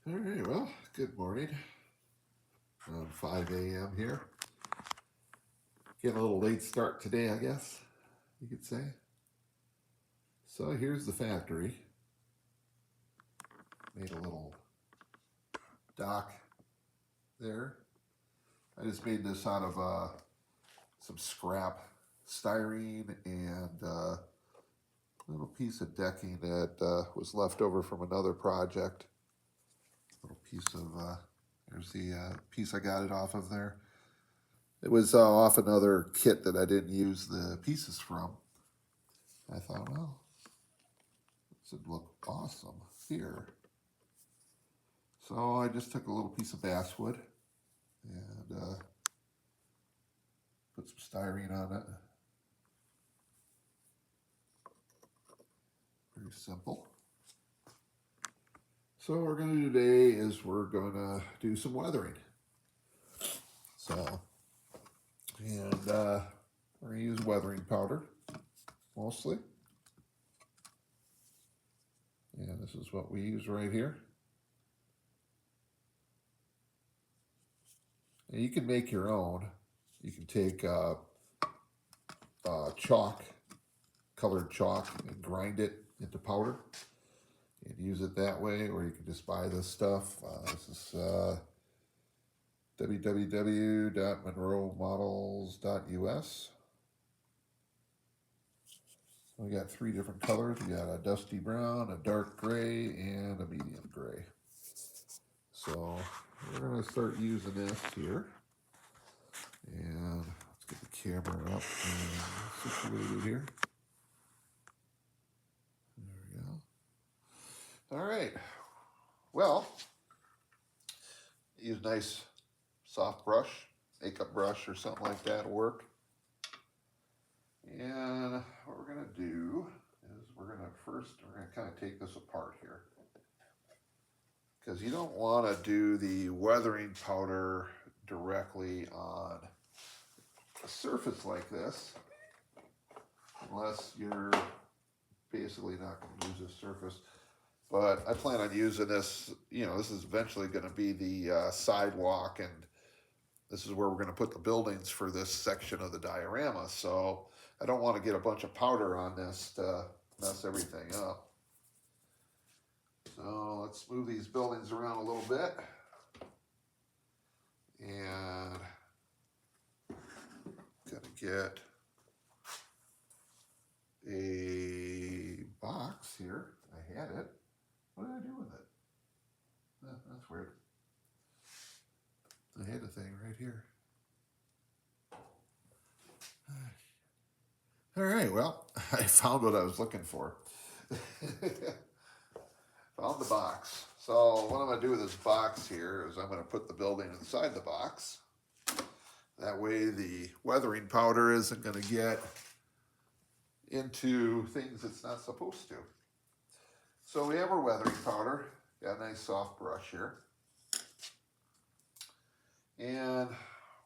All right, well, good morning. 5 a.m. here. Getting a little late start today, I guess you could say. So here's the factory. Made a little dock there. I just made this out of some scrap styrene and a little piece of decking that was left over from another project. Little piece of, there's the piece I got it off of there. It was off another kit that I didn't use the pieces from. I thought, well, this would look awesome here. So I just took a little piece of basswood and put some styrene on it. Very simple. So what we're going to do today is we're going to do some weathering. So, and we're going to use weathering powder mostly. And this is what we use right here. And you can make your own. You can take chalk, colored chalk, and grind it into powder and use it that way, or you can just buy this stuff. This is www.monroemodels.us. We got 3 different colors. We got a dusty brown, a dark gray, and a medium gray. So we're going to start using this here. And let's get the camera up and situated here. There we go. All right. Well, use a nice soft brush, makeup brush or something like that will work. And what we're going to do is we're going to kind of take this apart here. Because you don't want to do the weathering powder directly on a surface like this unless you're basically not going to use this surface. But I plan on using this, this is eventually going to be the sidewalk, and this is where we're going to put the buildings for this section of the diorama. So I don't want to get a bunch of powder on this to mess everything up. So let's move these buildings around a little bit. And gonna get a box here. I had it. What did I do with it? That's weird. I had a thing right here. All right, well, I found what I was looking for. Found the box. So what I'm going to do with this box here is I'm going to put the building inside the box. That way the weathering powder isn't going to get into things it's not supposed to. So we have our weathering powder. Got a nice soft brush here. And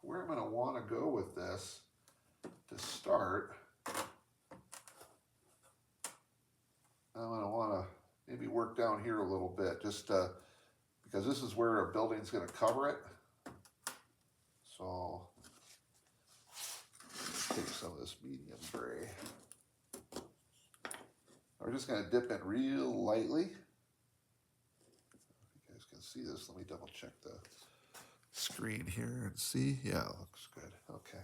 where I'm going to want to go with this to start, I'm going to want to maybe work down here a little bit, just because this is where a building's going to cover it. So take some of this medium gray. We're just going to dip in real lightly. If you guys can see this, let me double check the screen here and see. Yeah, it looks good. Okay.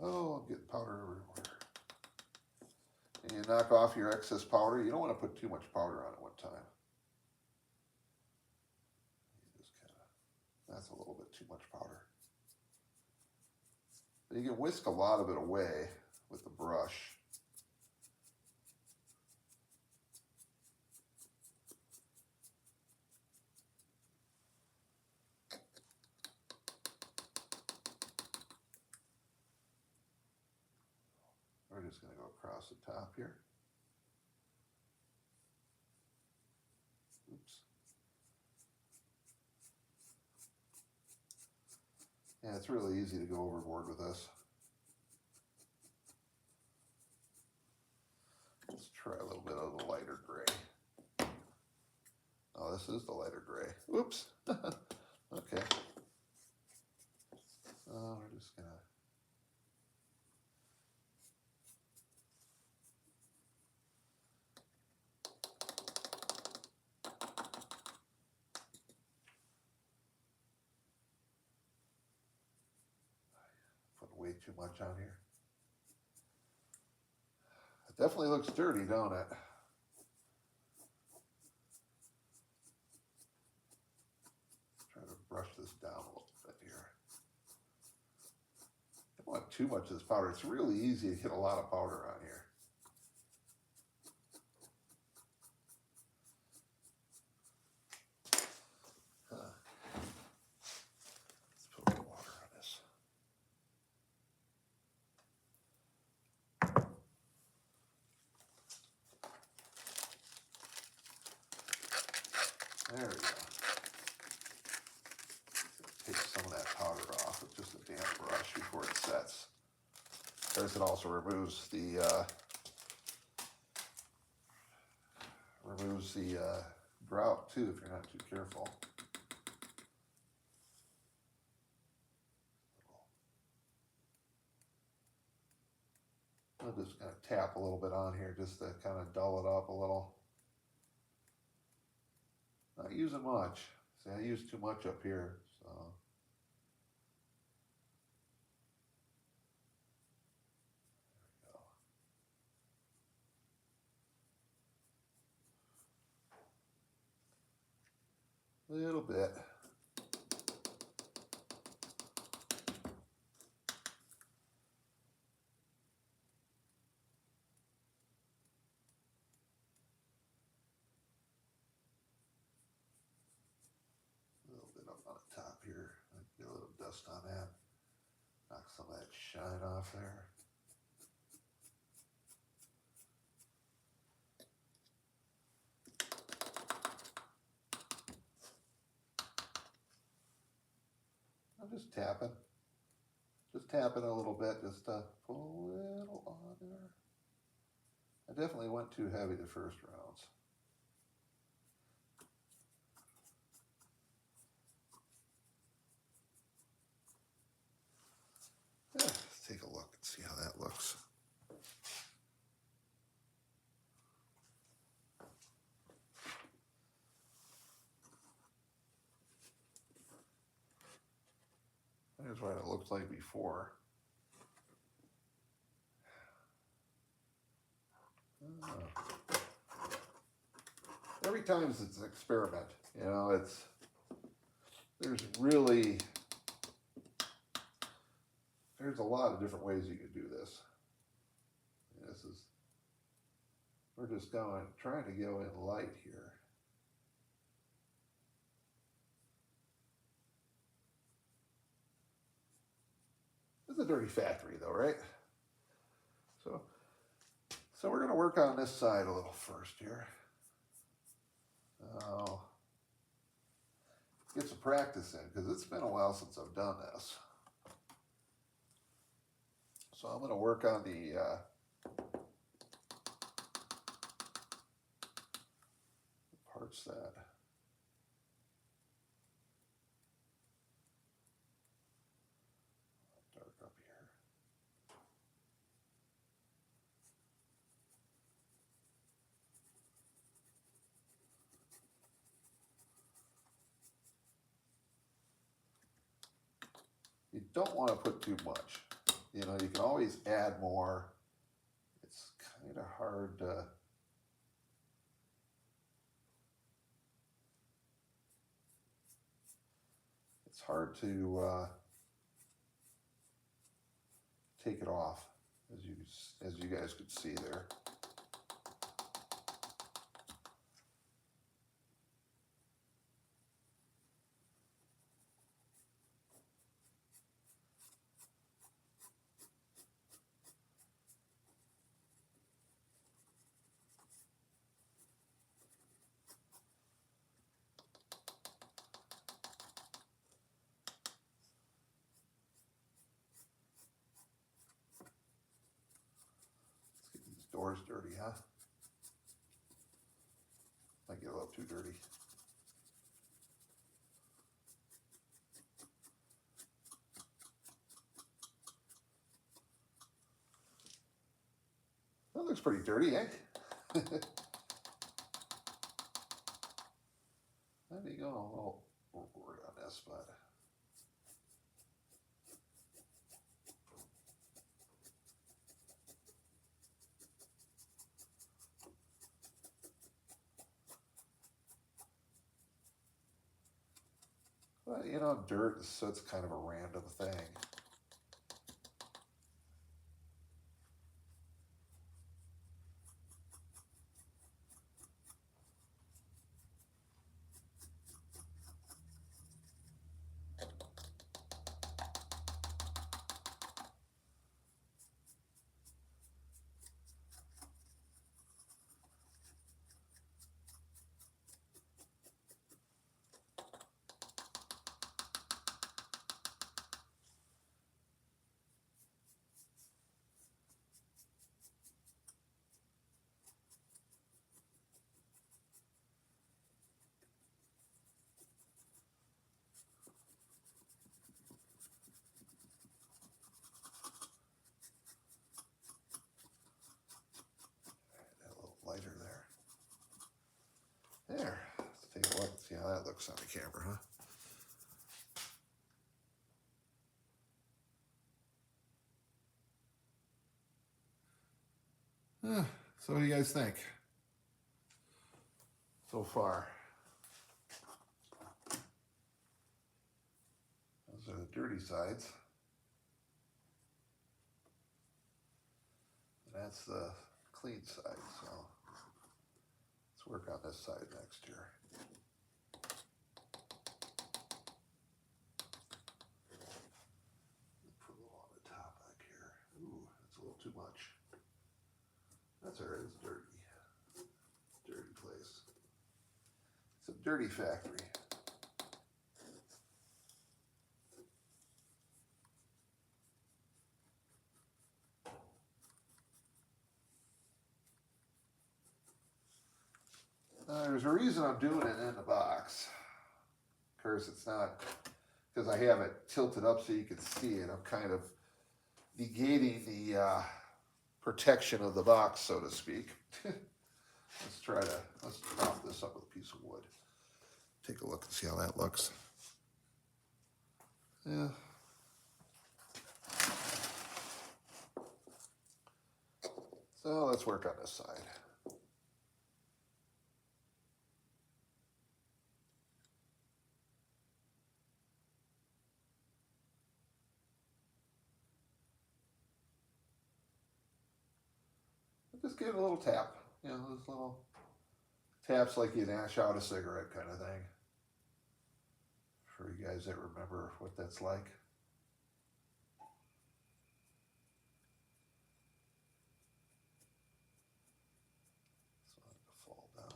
Oh, I'm getting powder everywhere. And you knock off your excess powder. You don't want to put too much powder on at one time. That's a little bit too much powder. But you can whisk a lot of it away with the brush. We're just going to go across the top here. Oops. Yeah, it's really easy to go overboard with this. Let's try a little bit of the lighter gray. Now this is the lighter gray. Oops. Okay. We're just gonna. Put way too much on here. It definitely looks dirty, don't it? Try to brush this down a little bit here. Don't want too much of this powder. It's really easy to get a lot of powder on here. Let's put a little water on this. There we go. Take some of that powder off with just a damp brush before it sets. Of course, it also removes the grout too if you're not too careful. I'm just going to tap a little bit on here just to kind of dull it up a little. Not using much. See, I use too much up here, so. There we go. A little bit. On the top here, get a little dust on that, knock some of that shine off there. I'm just tapping a little bit, just to put a little on there. I definitely went too heavy the first rounds. Yeah, let's take a look and see how that looks. Here's what it looked like before. Every time it's an experiment, you know, there's a lot of different ways you could do this. We're just trying to go in light here. It's a dirty factory though, right? So we're going to work on this side a little first here. Get some practice in because it's been a while since I've done this. So I'm going to work on the parts that dark up here. You don't want to put too much. You know, you can always add more. It's kind of hard to. It's hard to take it off, as you guys could see there. Door's dirty, huh? Might get a little too dirty. looks pretty dirty, eh? Maybe go a little overboard on this, but you know, dirt is so it's kind of a random thing. A little lighter there. There. Let's take a look. See how that looks on the camera, huh? So what do you guys think so far? Those are the dirty sides. And that's the clean side, so let's work on this side next year. Put a little on the top back here. Ooh, that's a little too much. That's all right, it's dirty. Dirty place. It's a dirty factory. There's a reason I'm doing it in the box. Of course, it's not because I have it tilted up so you can see it. I'm kind of negating the protection of the box, so to speak. Let's prop this up with a piece of wood. Take a look and see how that looks. Yeah. So let's work on this side. Just give it a little tap. You know, those little taps like you'd ash out a cigarette kind of thing. For you guys that remember what that's like. So I have to fall down.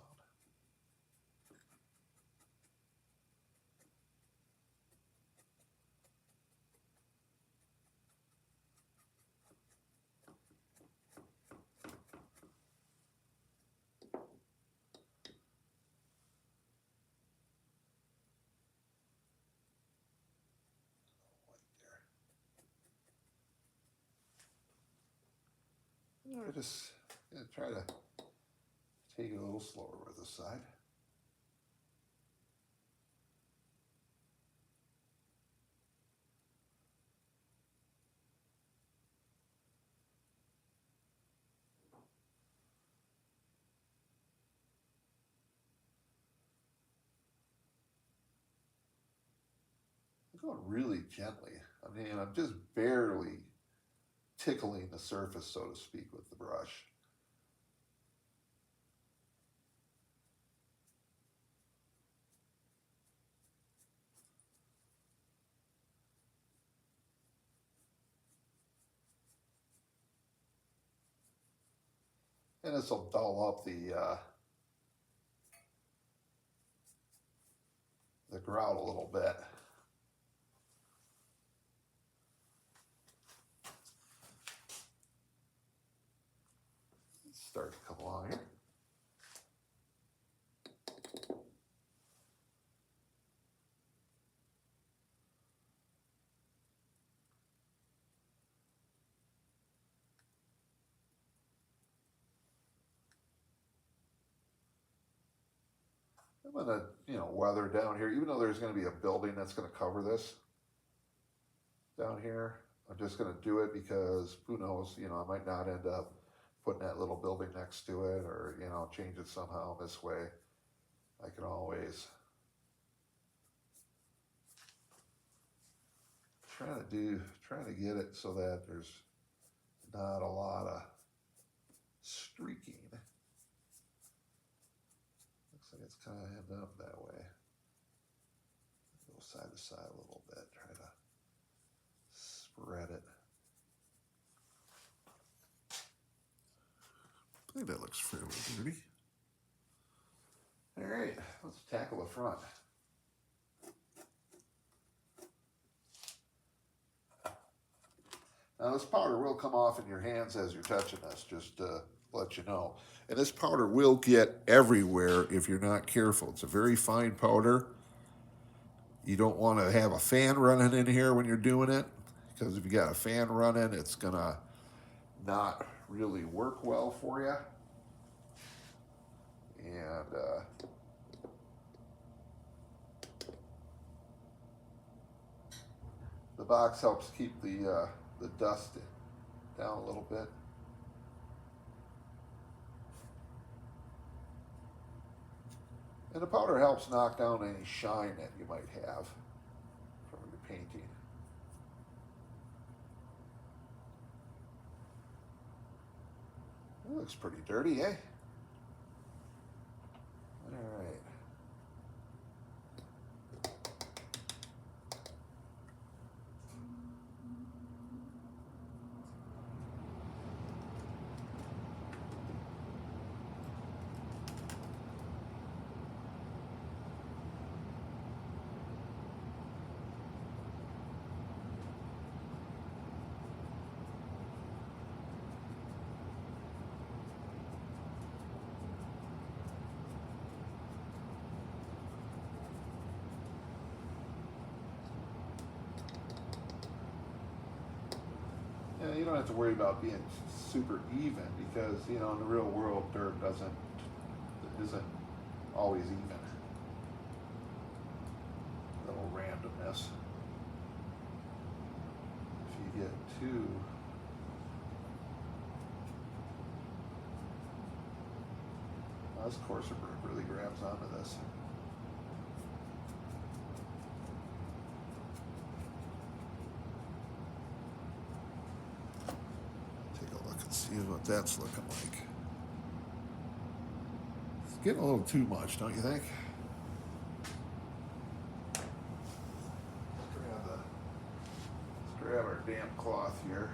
I just try to take it a little slower with this side. I'm going really gently. I mean, I'm just barely tickling the surface, so to speak, with the brush. And this will dull up the grout a little bit. Start to come along here. I'm gonna, weather down here, even though there's gonna be a building that's gonna cover this down here. I'm just gonna do it because who knows, I might not end up putting that little building next to it or, change it somehow this way. I can always trying to get it so that there's not a lot of streaking. Looks like it's kind of ended up that way. Go side to side a little bit, try to spread it. I think that looks fairly dirty. All right, let's tackle the front. Now this powder will come off in your hands as you're touching this, just to let you know. And this powder will get everywhere if you're not careful. It's a very fine powder. You don't want to have a fan running in here when you're doing it, because if you got a fan running, it's gonna not really work well for you. And the box helps keep the dust down a little bit. And the powder helps knock down any shine that you might have from your painting. It looks pretty dirty, eh? All right. You don't have to worry about being super even because, in the real world, dirt isn't always even. A little randomness. If you get too this coarser brick really grabs onto this. See what that's looking like. It's getting a little too much, don't you think? Let's grab our damp cloth here.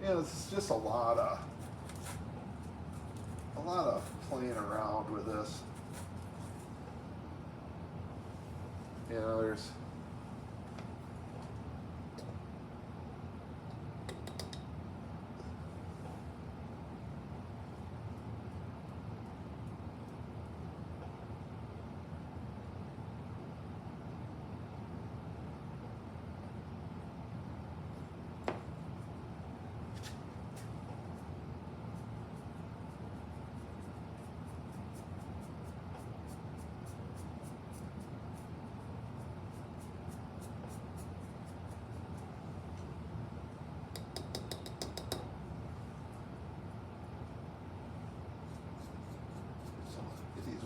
This is just a lot of playing around with this. There's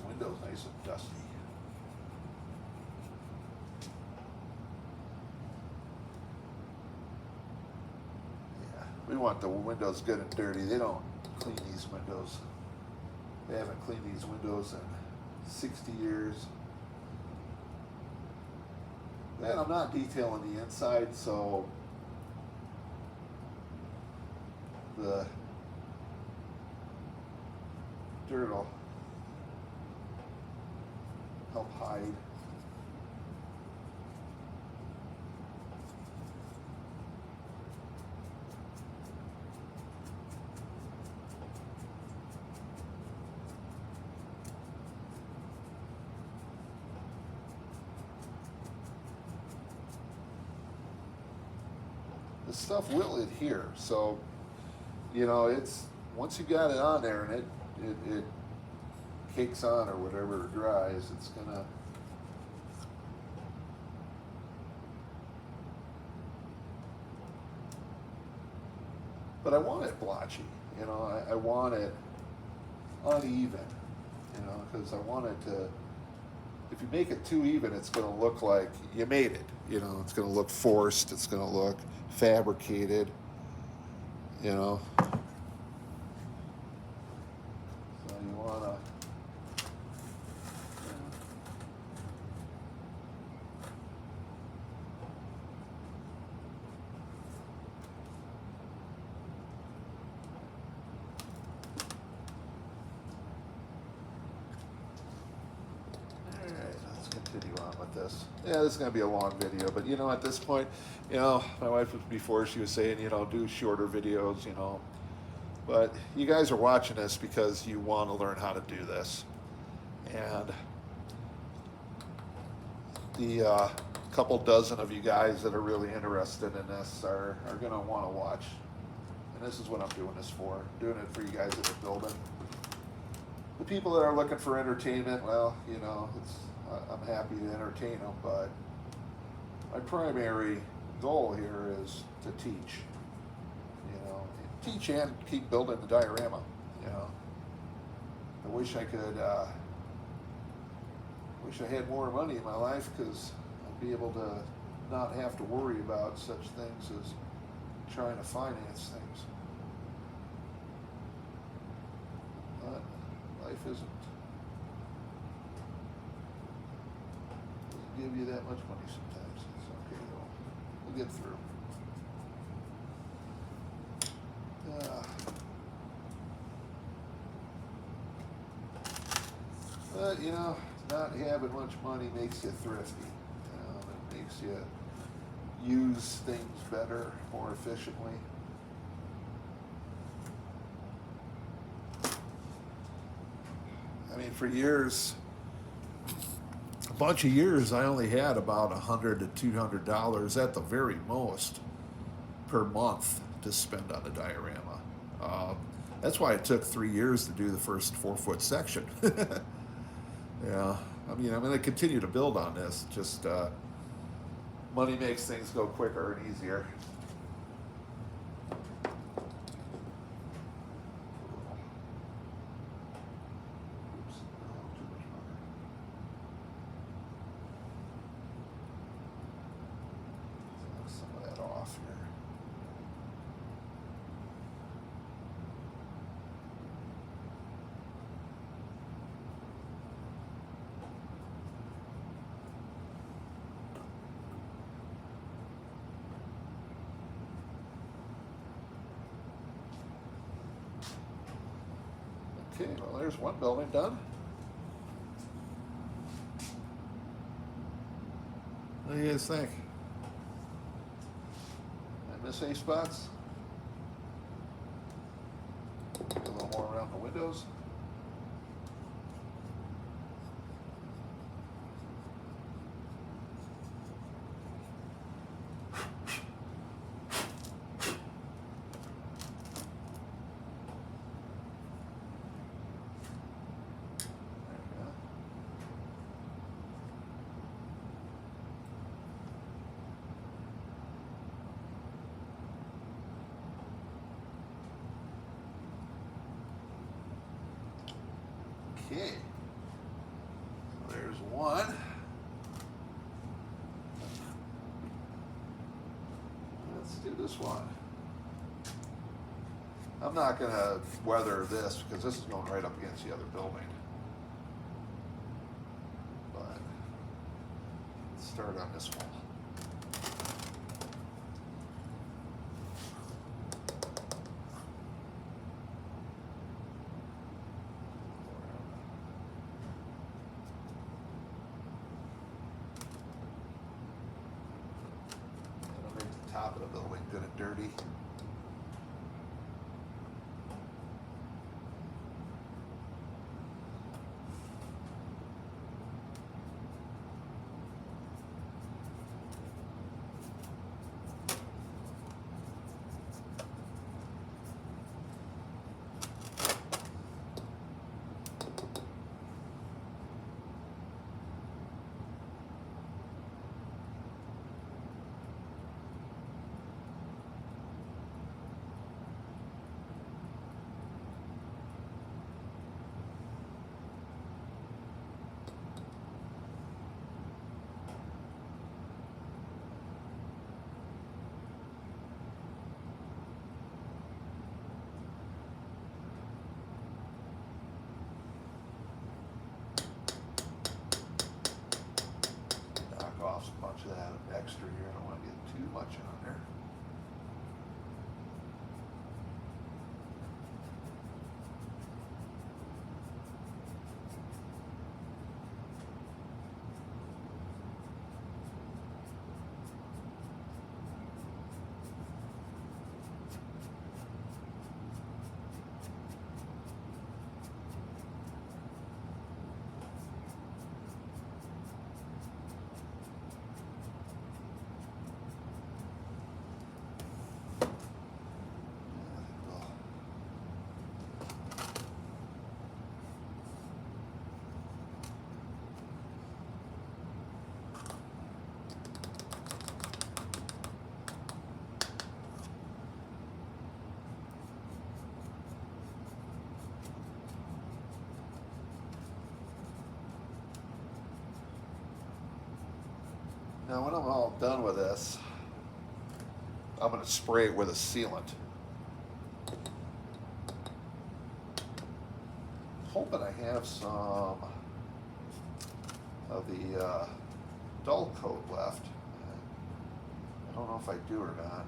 windows nice and dusty. Yeah, we want the windows good and dirty. They don't clean these windows. They haven't cleaned these windows in 60 years. And I'm not detailing the inside, so the dirt will help hide the stuff will adhere. So, you know, it's once you got it on there and it cakes on or whatever, dries, it's gonna. But I want it blotchy, you know. I want it uneven, you know, because I want it to. If you make it too even, it's going to look like you made it. You know, it's going to look forced. It's going to look fabricated. You know. So you want to. Continue on with this. Yeah, this is going to be a long video, but you know, at this point, you know, my wife was before, she was saying, you know, do shorter videos, you know, but you guys are watching this because you want to learn how to do this. And the couple dozen of you guys that are really interested in this are going to want to watch. And this is what I'm doing this for. I'm doing it for you guys that are building. The people that are looking for entertainment, well, you know, I'm happy to entertain them, but my primary goal here is to teach. You know, teach and keep building the diorama. You know, I wish I could. Wish I had more money in my life because I'd be able to not have to worry about such things as trying to finance things. But life isn't. Doesn't give you that much money sometimes. It's okay though. We'll get through. But you know, not having much money makes you thrifty. You know, it makes you use things better, more efficiently. I mean, for years, a bunch of years, I only had about $100 to $200 at the very most per month to spend on a diorama. That's why it took 3 years to do the first 4-foot section. Yeah, I mean, I'm going to continue to build on this. Just money makes things go quicker and easier. Oops, no, too much butter. Let's knock some of that off here. Okay, well, there's one building done. What do you guys think? I miss any spots? A little more around the windows. Okay, so there's one. Let's do this one. I'm not going to weather this because this is going right up against the other building. But let's start on this one. Top of the building good and dirty. extra here. I don't want to get too much on there. Now when I'm all done with this, I'm going to spray it with a sealant. Hoping I have some of the dull coat left. I don't know if I do or not.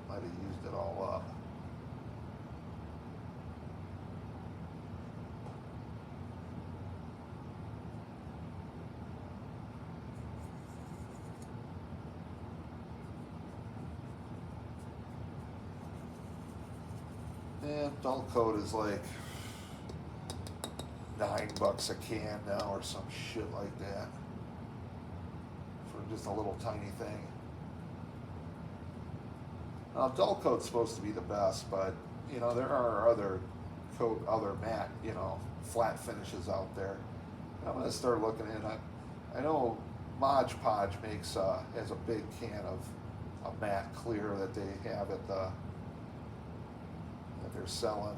Might have used it all up. And dull coat is like $9 a can now or some shit like that for just a little tiny thing. Now dull coat's supposed to be the best, but you know there are other matte, you know, flat finishes out there. I'm gonna start looking in. I know Mod Podge makes has a big can of a matte clear that they have at the that they're selling.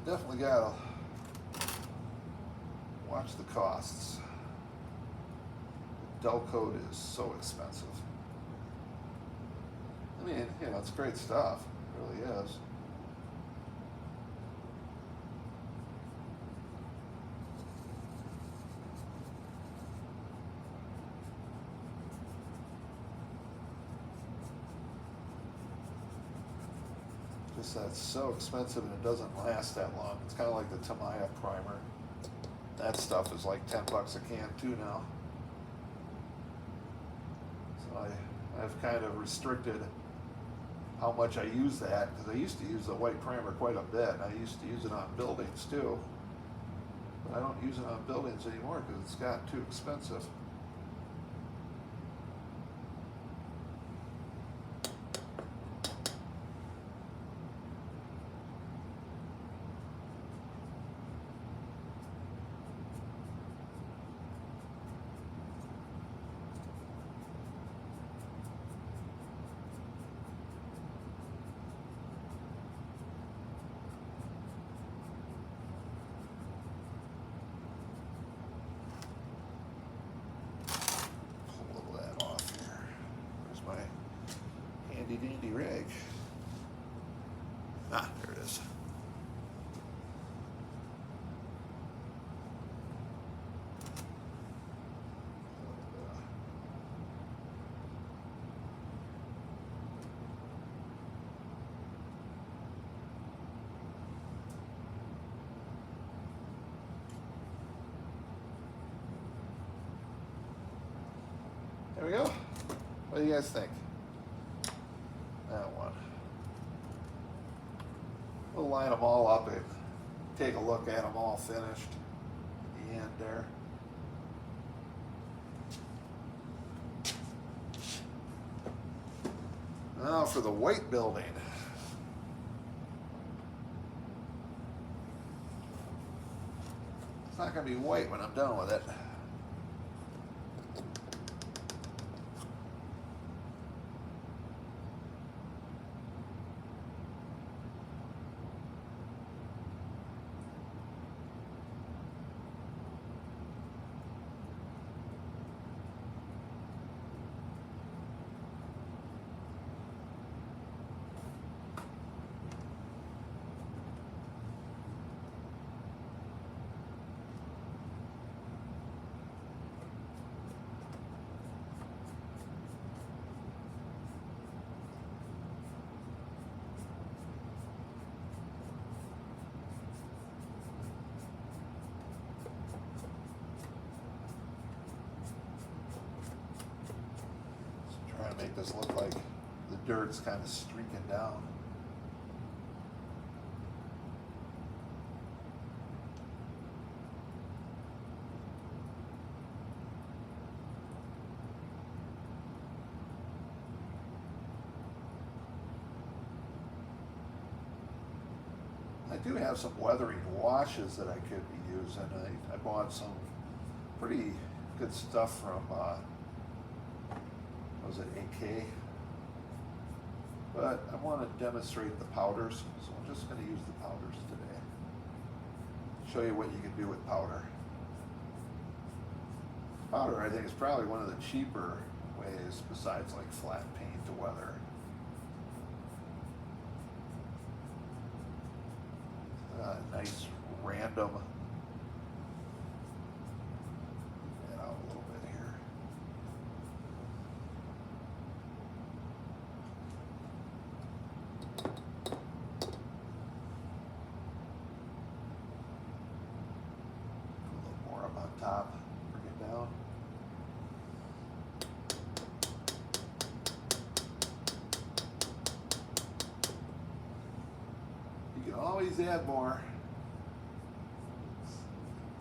Definitely gotta watch the costs. Dull coat is so expensive. I mean, you know, it's great stuff. It really is. Just that's so expensive and it doesn't last that long. It's kind of like the Tamiya primer. That stuff is like $10 a can too now. So I've kind of restricted how much I use that because I used to use the white primer quite a bit. And I used to use it on buildings too. But I don't use it on buildings anymore because it's gotten too expensive. Dandy rag. Ah, there it is. There we go. What do you guys think? That one. We'll line them all up and take a look at them all finished at the end there. Now for the white building. It's not going to be white when I'm done with it. Trying to make this look like the dirt's kind of streaking down. I do have some weathering washes that I could be using. I bought some pretty good stuff from was it AK? But I want to demonstrate the powders, so I'm just going to use the powders today. Show you what you can do with powder. Powder, I think, is probably one of the cheaper ways, besides like flat paint, to weather. Nice random. Get out a little bit here. A little more up on top. Bring it down. You can always add more.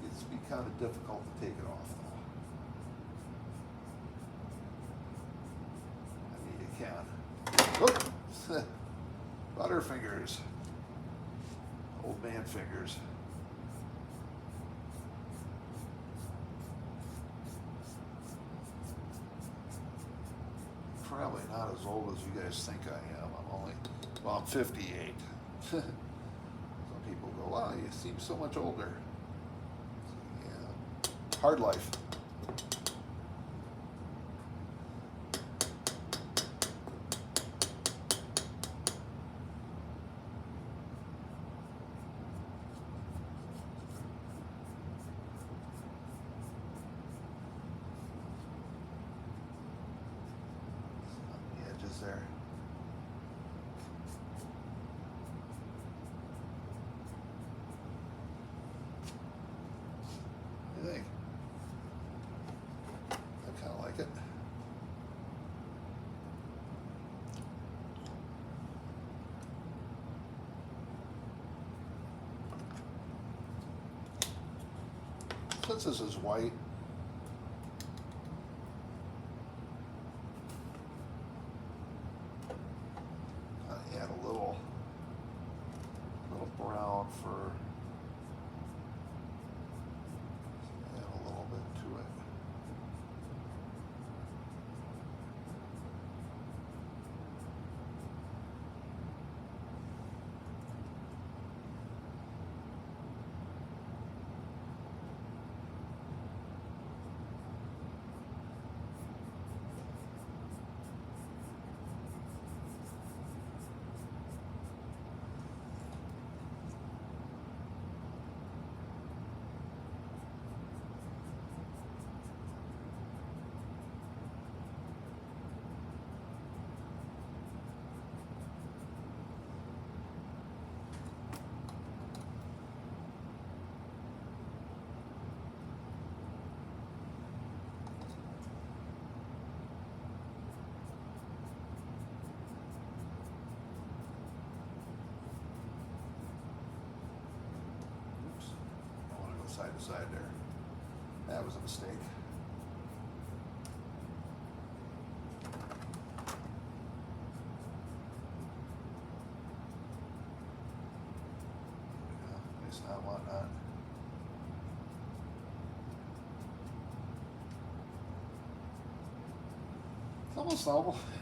It's be kind of difficult to take it off though. I mean, you can. Whoop! Butterfingers. Old man fingers. Probably not as old as you guys think I am. I'm 58. Some people go, wow, you seem so much older. Yeah, hard life. On the edges there. What do you think? I kind of like it. Since this is white, add a little brown for. Add a little bit to it. Oops, I want to go side to side there. That was a mistake. Yeah, at least not whatnot.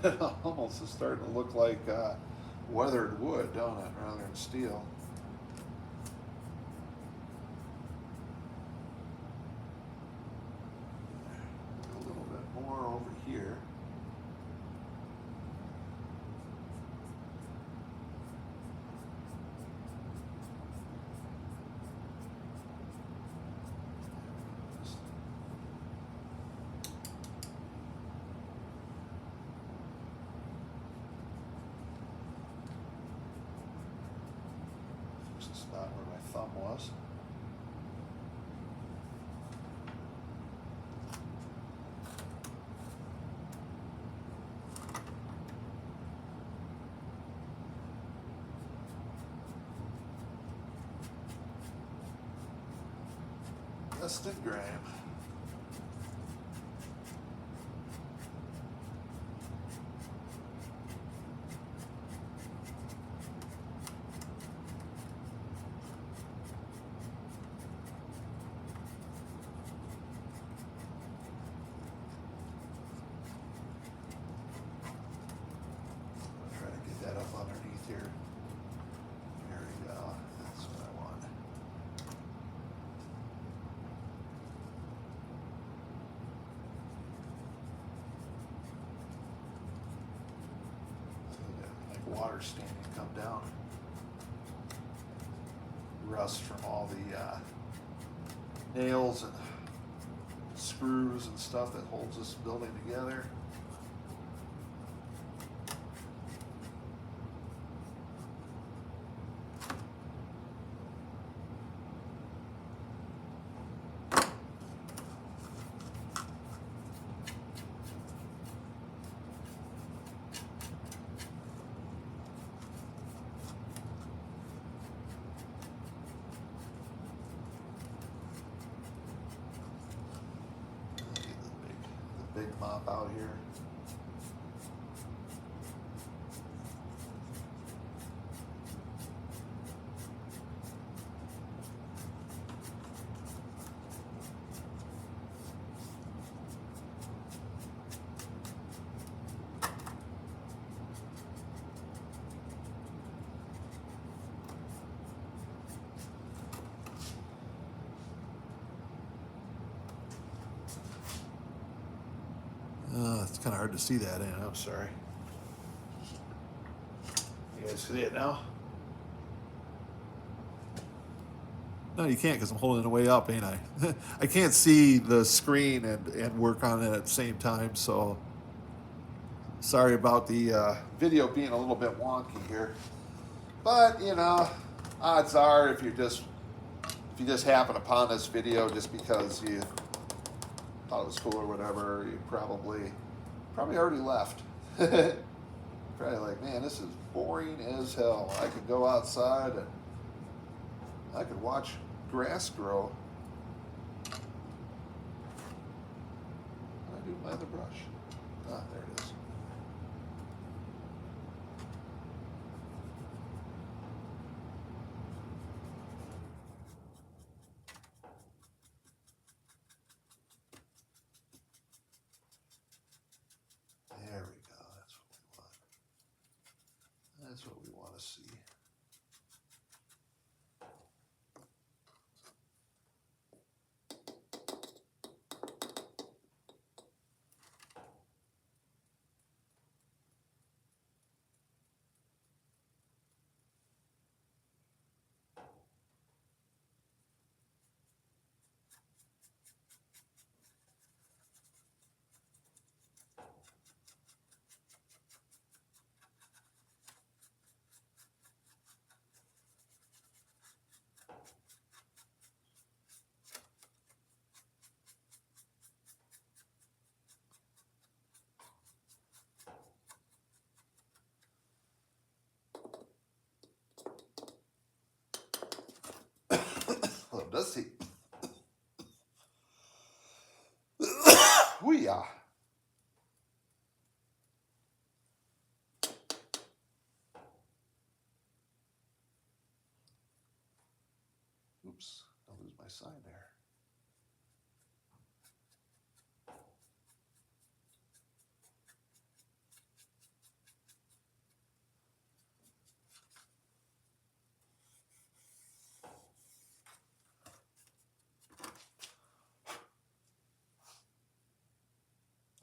It almost is starting to look like weathered wood, don't it, rather than steel. A little bit more over here. This is not where my thumb was. Dustin Graham. Try to get that up underneath here. There we go. That's what I want. Like water standing come down. Rust from all the nails and screws and stuff that holds this building together. Big mop out here. It's kind of hard to see that in. I'm sorry. You guys see it now? No, you can't because I'm holding it way up, ain't I? I can't see the screen and work on it at the same time, so sorry about the video being a little bit wonky here. But, you know, odds are if you just happen upon this video just because you thought it was cool or whatever, you probably already left. Probably like, man, this is boring as hell. I could go outside and I could watch grass grow. I do my other brush. Ah, there it is. There we go. That's what we want. That's what we want to see. Well, it does see. Hoo-yah. Oops, I'll lose my sign there.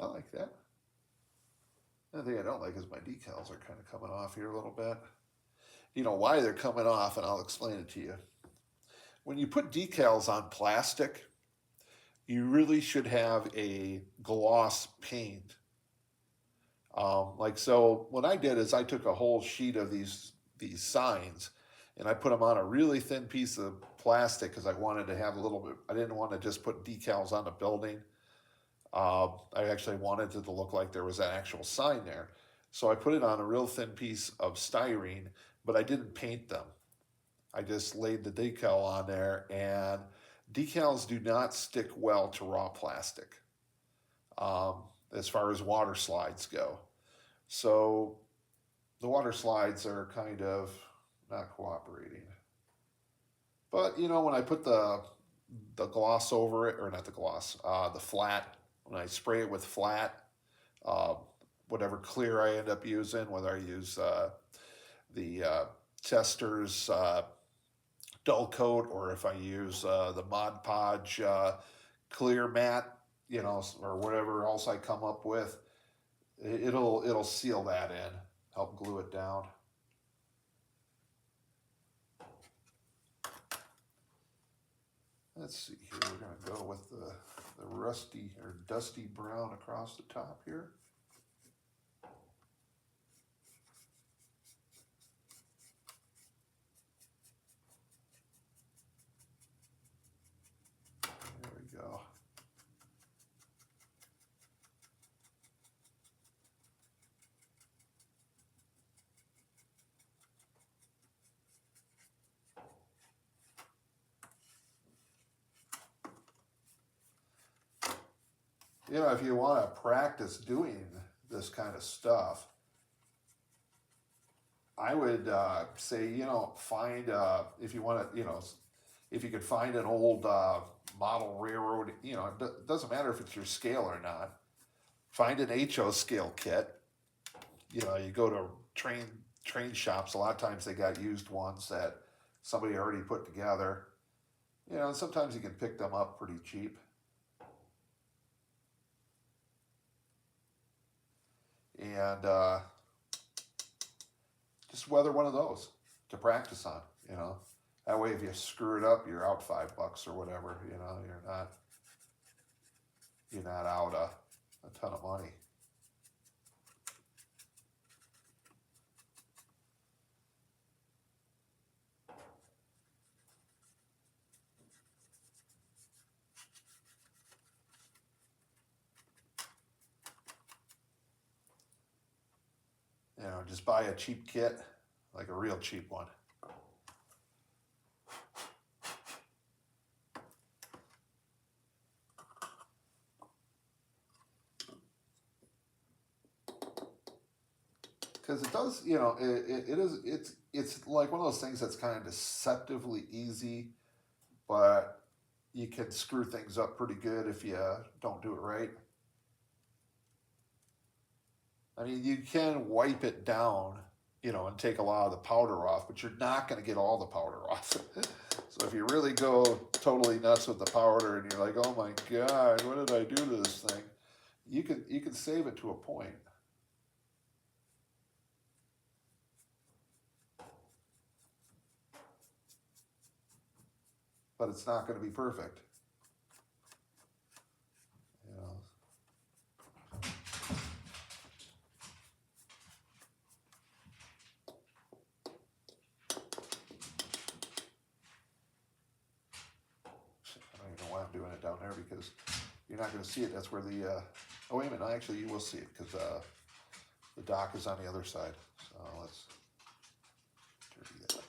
I like that. The thing I don't like is my decals are kind of coming off here a little bit. You know why they're coming off, and I'll explain it to you. When you put decals on plastic, you really should have a gloss paint. Like so, what I did is I took a whole sheet of these signs, and I put them on a really thin piece of plastic because I wanted to have a little bit. I didn't want to just put decals on the building. I actually wanted it to look like there was an actual sign there. So I put it on a real thin piece of styrene, but I didn't paint them. I just laid the decal on there, and decals do not stick well to raw plastic as far as water slides go. So the water slides are kind of not cooperating. But you know, when I put the gloss over it, or not the gloss, the flat, when I spray it with flat, uh, whatever clear I end up using, whether I use the Testors dull coat, or if I use the Mod Podge clear matte, you know, or whatever else I come up with, it'll seal that in, help glue it down. Let's see here, we're gonna go with the rusty or dusty brown across the top here. There we go. You know, if you want to practice doing this kind of stuff, I would say, you know, find, if you want to, you know, if you could find an old model railroad, you know, it doesn't matter if it's your scale or not. Find an HO scale kit. You know, you go to train shops, a lot of times they got used ones that somebody already put together. You know, and sometimes you can pick them up pretty cheap. And just weather one of those to practice on, you know. That way if you screw it up, you're out $5 or whatever, you know, you're not out a ton of money. You know, just buy a cheap kit, like a real cheap one. Because it does, you know, it's like one of those things that's kind of deceptively easy, but you can screw things up pretty good if you don't do it right. I mean, you can wipe it down, you know, and take a lot of the powder off, but you're not going to get all the powder off. So if you really go totally nuts with the powder and you're like, oh my God, what did I do to this thing? You can save it to a point. But it's not going to be perfect. You know. I don't even know why I'm doing it down there, because you're not going to see it. That's where the oh wait a minute, actually you will see it, because the dock is on the other side. So let's dirty that up.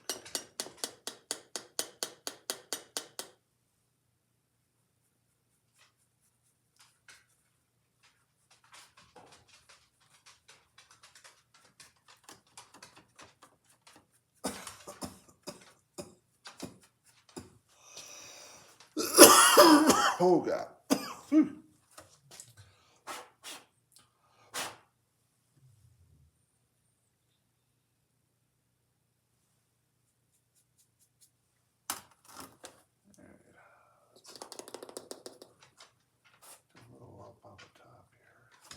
Oh God. A little up on the top here.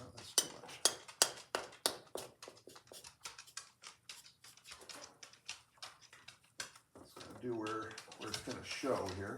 do where it's going to show here.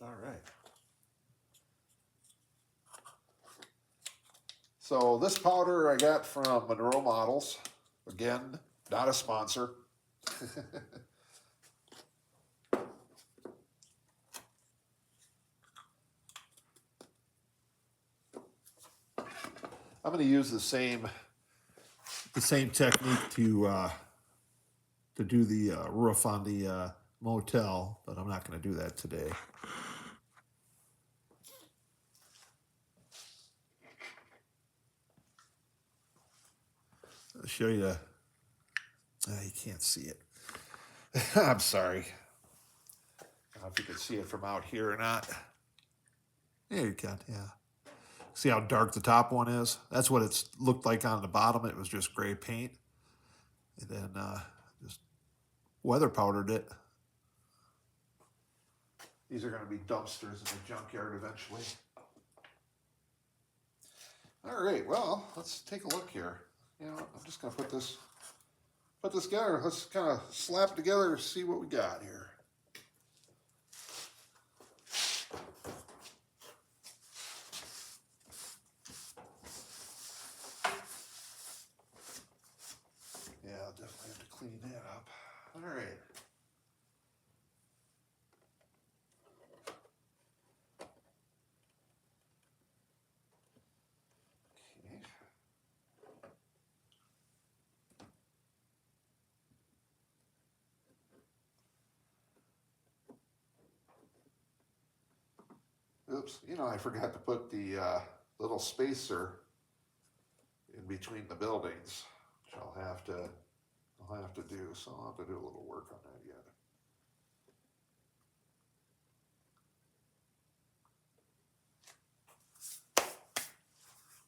All right. So this powder I got from Monroe Models. Again, not a sponsor. I'm going to use the same technique to do the roof on the motel, but I'm not going to do that today. I'll show you. You can't see it. I'm sorry. I don't know if you can see it from out here or not. There you can, yeah. See how dark the top one is? That's what it's looked like on the bottom. It was just gray paint. And then just weather powdered it. These are going to be dumpsters in the junkyard eventually. All right, well, let's take a look here. You know, I'm just going to put this together. Let's kind of slap together and see what we got here. Yeah, I'll definitely have to clean that up. All right. Okay. Oops, you know, I forgot to put the little spacer in between the buildings, which I'll have to do, so I'll have to do a little work on that yet.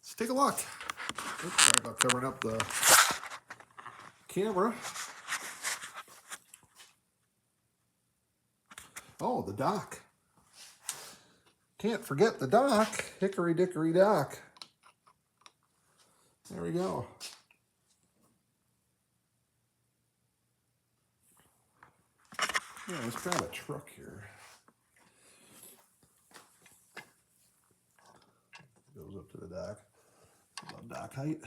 Let's take a look. Oops, sorry about covering up the camera. Oh, the dock. Can't forget the dock. Hickory dickory dock. There we go. Yeah, let's grab a truck here. Goes up to the dock. About dock height.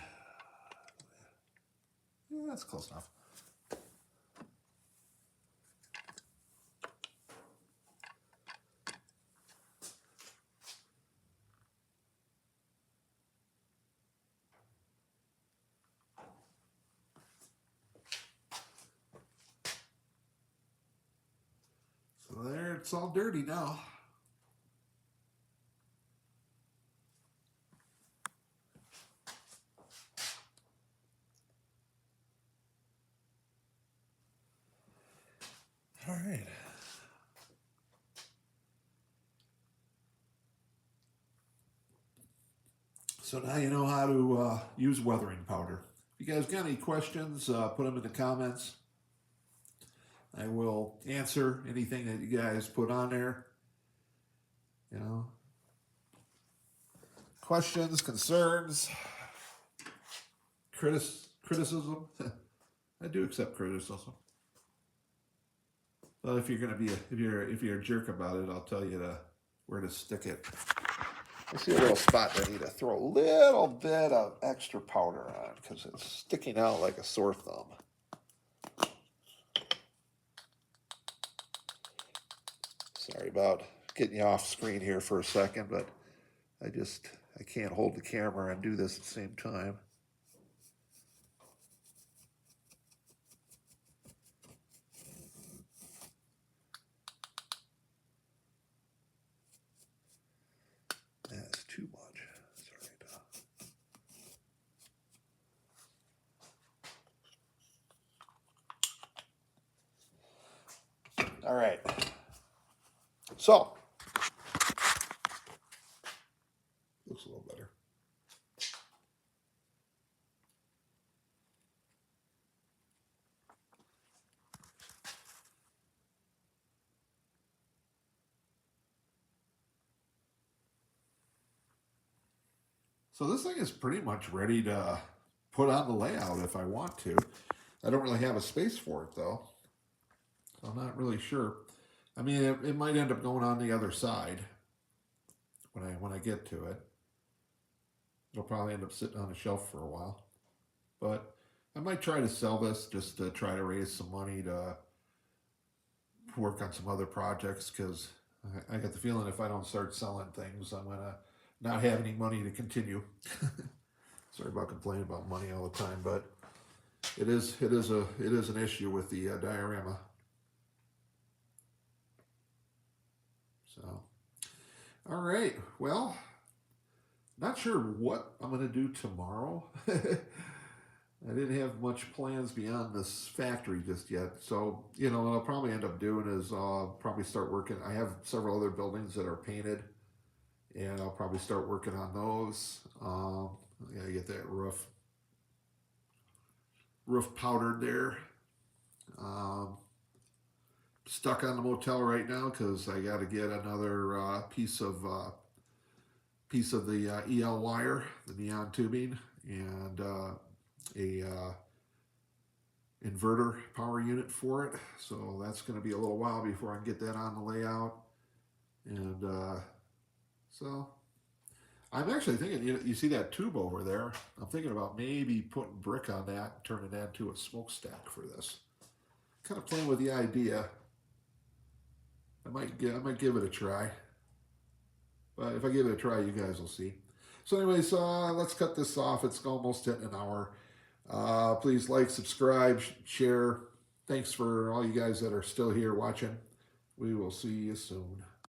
Yeah, that's close enough. So there, it's all dirty now. All right. So now you know how to use weathering powder. If you guys got any questions, put them in the comments. I will answer anything that you guys put on there. You know, questions, concerns, criticism. I do accept criticism. But if you're gonna be if you're a jerk about it, I'll tell you where to stick it. I see a little spot that I need to throw a little bit of extra powder on because it's sticking out like a sore thumb. Sorry about getting you off screen here for a second, but I can't hold the camera and do this at the same time. That's too much. Sorry about that. All right. So, looks a little better. So this thing is pretty much ready to put on the layout if I want to. I don't really have a space for it though. So I'm not really sure. I mean, it might end up going on the other side when I get to it. It'll probably end up sitting on a shelf for a while. But I might try to sell this just to try to raise some money to work on some other projects, because I get the feeling if I don't start selling things, I'm gonna not have any money to continue. Sorry about complaining about money all the time, but it is an issue with the diorama. So, all right, well, not sure what I'm gonna do tomorrow. I didn't have much plans beyond this factory just yet. So, you know, what I'll probably end up doing is probably start working. I have several other buildings that are painted, and I'll probably start working on those. I gotta get that roof powdered there. Stuck on the motel right now because I got to get another piece of the EL wire, the neon tubing, and a inverter power unit for it. So that's going to be a little while before I can get that on the layout. And so I'm actually thinking, you see that tube over there? I'm thinking about maybe putting brick on that and turning that into a smokestack for this. Kind of playing with the idea. I might give it a try. But if I give it a try, you guys will see. So anyways, let's cut this off. It's almost hitting an hour. Please like, subscribe, share. Thanks for all you guys that are still here watching. We will see you soon.